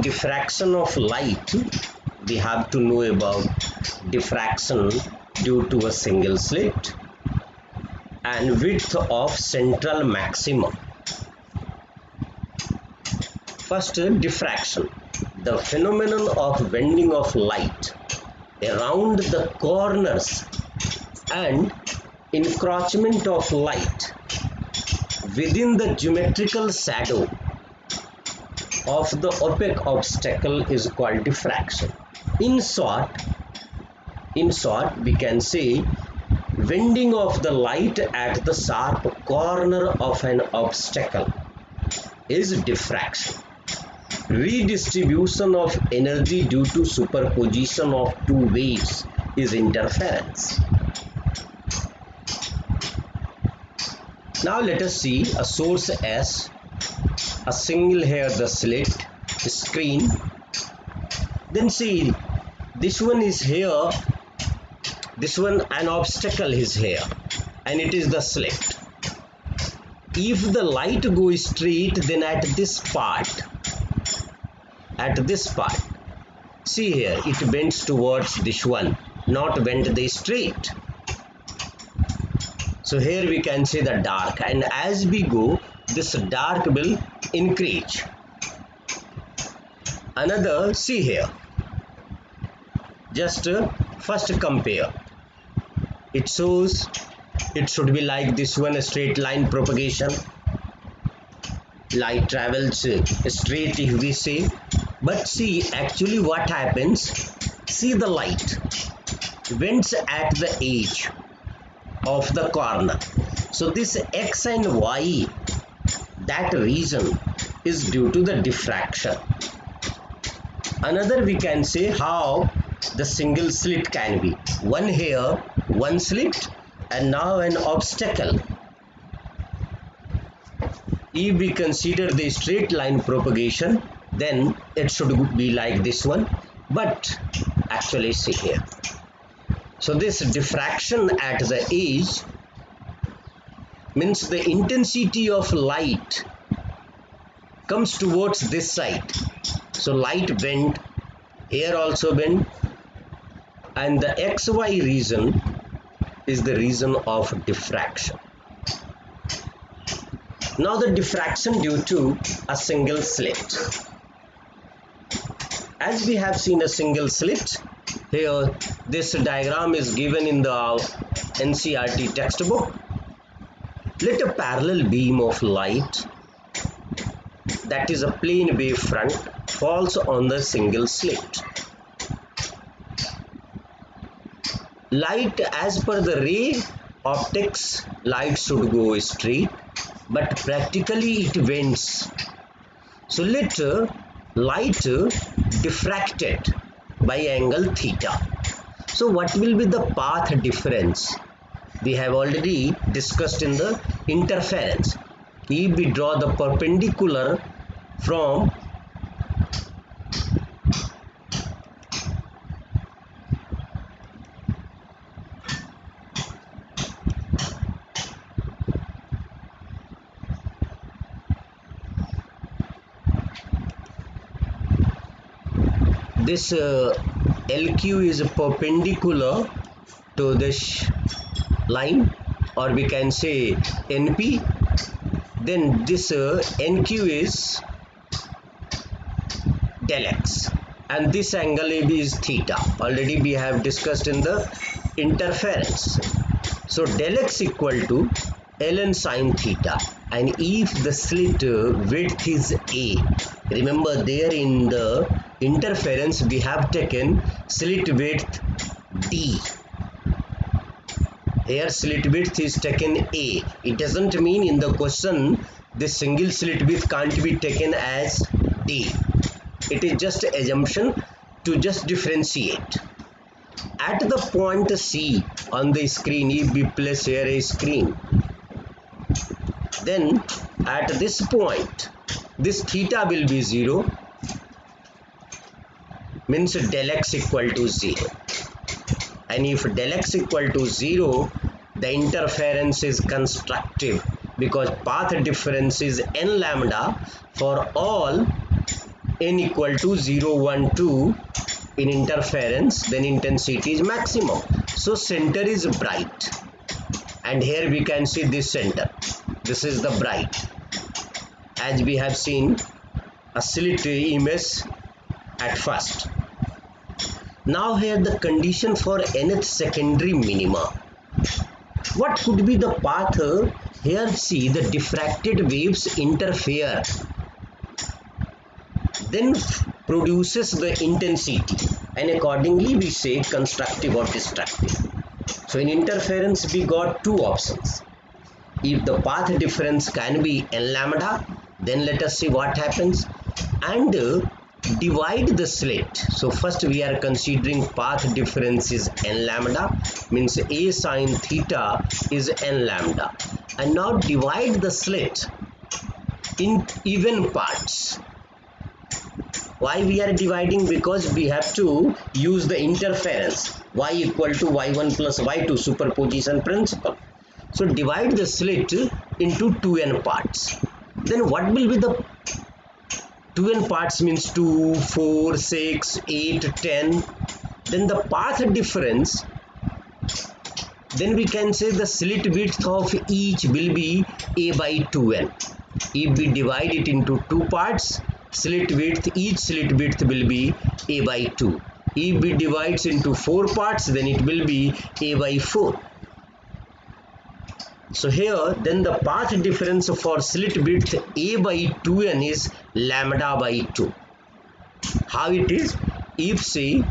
Diffraction of light, we have to know about diffraction due to a single slit and width of central maximum. First, diffraction, the phenomenon of bending of light around the corners and encroachment of light within the geometrical shadow of the opaque obstacle is called diffraction. In short, we can say bending of the light at the sharp corner of an obstacle is diffraction. Redistribution of energy due to superposition of two waves is interference. Now let us see a source S, a single here the slit, screen. Then see, this one is here, this one an obstacle is here, and it is the slit. If the light goes straight, then at this part, see here, it bends towards this one, not bend the straight. So here we can see the dark, and as we go, this dark will increase. Another, see here, just first compare. It shows it should be like this one, a straight line propagation. Light travels straight if we say, but see actually what happens. See, the light bends at the edge of the corner. So this X and Y, that region is due to the diffraction. Another, we can say how the single slit can be. One here, one slit, and now an obstacle. If we consider the straight line propagation, then it should be like this one, but actually see here. So this diffraction at the edge means the intensity of light comes towards this side. So light bend, here also bend, and the XY region is the region of diffraction. Now the diffraction due to a single slit. As we have seen a single slit, here this diagram is given in the NCERT textbook. Let a parallel beam of light, that is a plane wave front, falls on the single slit. Light, as per the ray optics, light should go straight, but practically it bends. So let light diffracted by angle theta. So what will be the path difference? We have already discussed in the interference. If we draw the perpendicular from this LQ is perpendicular to this line, or we can say NP, then this NQ is del X, and this angle AB is theta. Already we have discussed in the interference. So del X equal to ln sine theta, and if the slit width is A, remember there in the interference we have taken slit width D. Here slit width is taken A. It doesn't mean in the question this single slit width can't be taken as D. It is just assumption to just differentiate. At the point C on the screen, if we place here a screen, then at this point this theta will be 0, means del X equal to 0. And if del X equal to 0, the interference is constructive because path difference is n lambda for all n equal to 0, 1, 2 in interference, then intensity is maximum. So center is bright, and here we can see this center. This is the bright, as we have seen a slit image at first. Now here the condition for nth secondary minima. What could be the path? Here see the diffracted waves interfere, then produces the intensity, and accordingly we say constructive or destructive. So in interference we got two options. If the path difference can be n lambda, then let us see what happens, and divide the slit. So first we are considering path difference is n lambda, means a sine theta is n lambda, and now divide the slit in even parts. Why we are dividing? Because we have to use the interference, y equal to y1 plus y2 superposition principle. So divide the slit into 2n parts. Then what will be the 2n parts? Means 2, 4, 6, 8, 10. Then the path difference, then we can say the slit width of each will be a by 2n. If we divide it into two parts, slit width, each slit width will be a by 2. If we divide into 4 parts, then it will be a by 4. So here then the path difference for slit width a by 2n is lambda by 2. How it is? If say,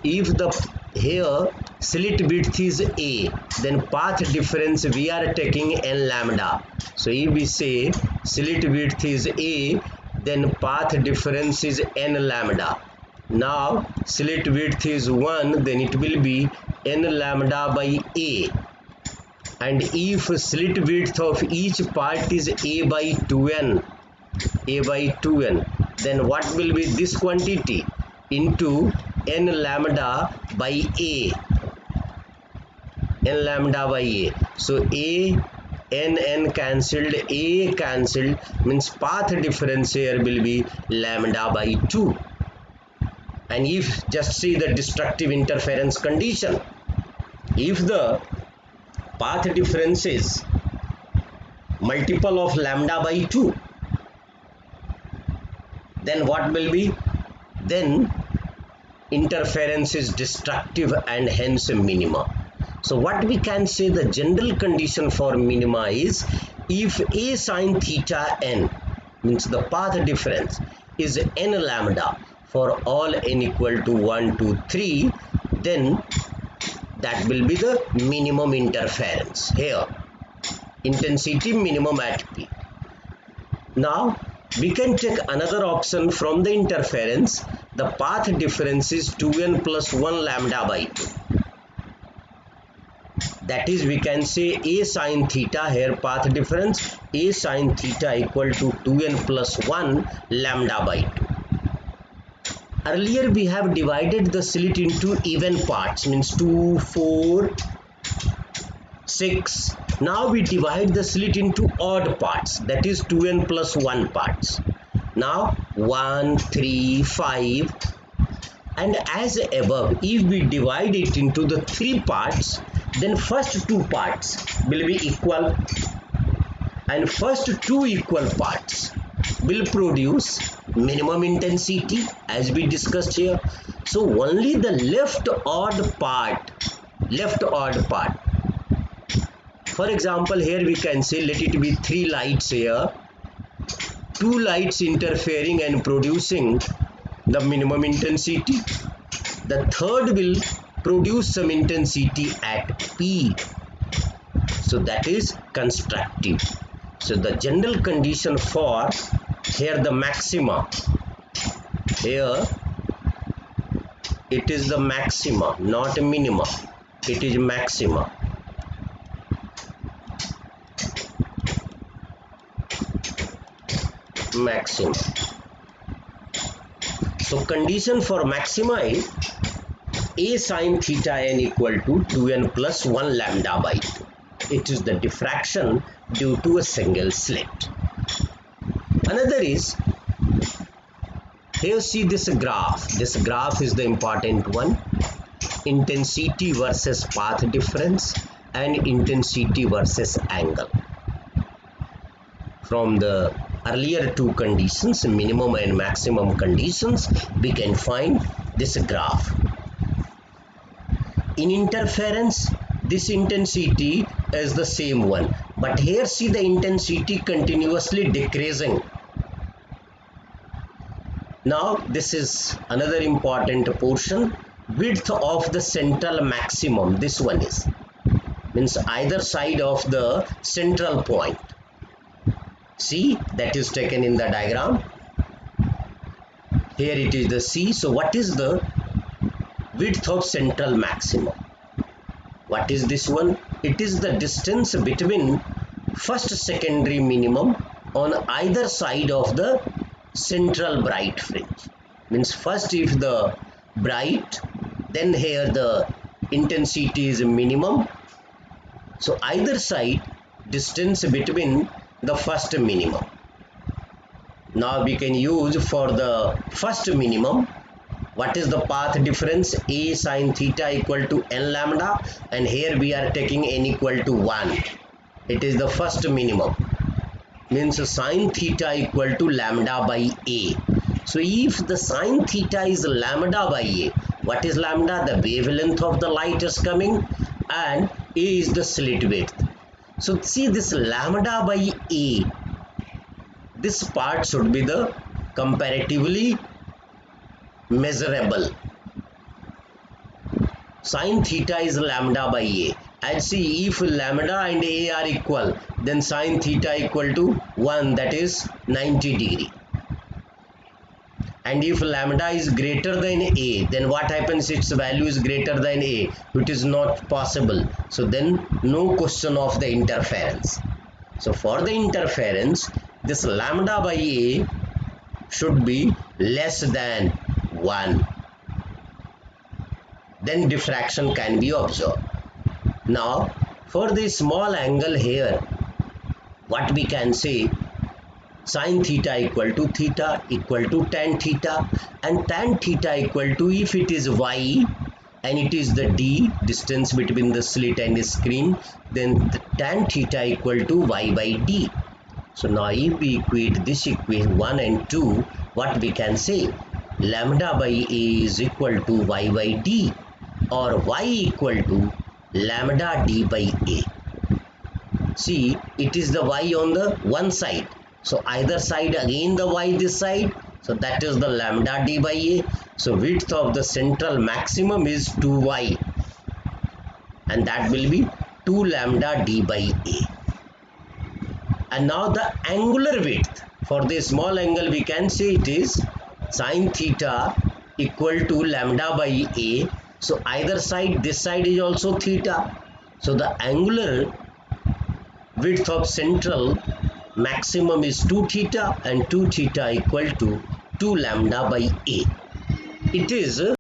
if the here slit width is a, then path difference we are taking n lambda. So if we say slit width is a, then path difference is n lambda. Now slit width is 1, then it will be n lambda by a. And if slit width of each part is a by 2n, then what will be this quantity into n lambda by a, So a, n cancelled, a cancelled, means path difference here will be lambda by 2. And if just see the destructive interference condition, if the path difference is multiple of lambda by 2, then what will be? Then interference is destructive and hence minima. So what we can say, the general condition for minima is if a sine theta n, means the path difference is n lambda for all n equal to 1, 2, 3, then that will be the minimum interference here. Intensity minimum at P. Now we can take another option from the interference. The path difference is 2n plus 1 lambda by 2. That is, we can say a sine theta, here path difference a sine theta equal to 2n plus 1 lambda by 2. Earlier we have divided the slit into even parts, means 2, 4, 6. Now we divide the slit into odd parts, that is 2n plus 1 parts. Now 1, 3, 5, and as above, if we divide it into the 3 parts, then first 2 parts will be equal, and first 2 equal parts will produce minimum intensity as we discussed here. So only the left odd part, for example here we can say let it be 3 lights here, 2 lights interfering and producing the minimum intensity, the third will produce some intensity at P, so that is constructive. So the general condition for here the maxima, here it is the maxima, not minima, it is maxima. So condition for maxima is a sine theta n equal to 2n plus 1 lambda by 2. It is the diffraction due to a single slit. Another is Here see this graph. This graph is the important one. Intensity versus path difference and intensity versus angle. From the earlier two conditions, minimum and maximum conditions, we can find this graph. In interference, this intensity is the same one, but here see the intensity continuously decreasing. Now this is another important portion. Width of the central maximum, this one is, means either side of the central point. See, that is taken in the diagram. Here it is the C. So what is the width of central maximum? What is this one? It is the distance between first secondary minimum on either side of the central bright fringe. Means first if the bright, then here the intensity is minimum. So either side distance between the first minimum. Now we can use for the first minimum. What is the path difference? A sine theta equal to n lambda, and here we are taking n equal to 1. It is the first minimum. Means sine theta equal to lambda by A. So if the sine theta is lambda by A, what is lambda? The wavelength of the light is coming, and A is the slit width. So see this lambda by A, this part should be the comparatively measurable. Sine theta is lambda by A, and see if lambda and A are equal, then sine theta equal to 1, that is 90 degree. And if lambda is greater than A, then what happens? Its value is greater than A. It is not possible. So then no question of the interference. So for the interference, this lambda by A should be less than 1. Then diffraction can be observed. Now for the small angle here, what we can say? Sine theta equal to theta equal to tan theta, and tan theta equal to, if it is y and it is the d, distance between the slit and the screen, then the tan theta equal to y by d. So now if we equate this equation 1 and 2, what we can say? Lambda by A is equal to y by d, or y equal to lambda d by A. See, it is the y on the one side. So either side again the y this side. So that is the lambda d by A. So width of the central maximum is 2y. And that will be 2 lambda d by A. And now the angular width. For the small angle we can say it is sine theta equal to lambda by A. So either side, this side is also theta. So the angular width of central maximum is 2 theta, and 2 theta equal to 2 lambda by A. It is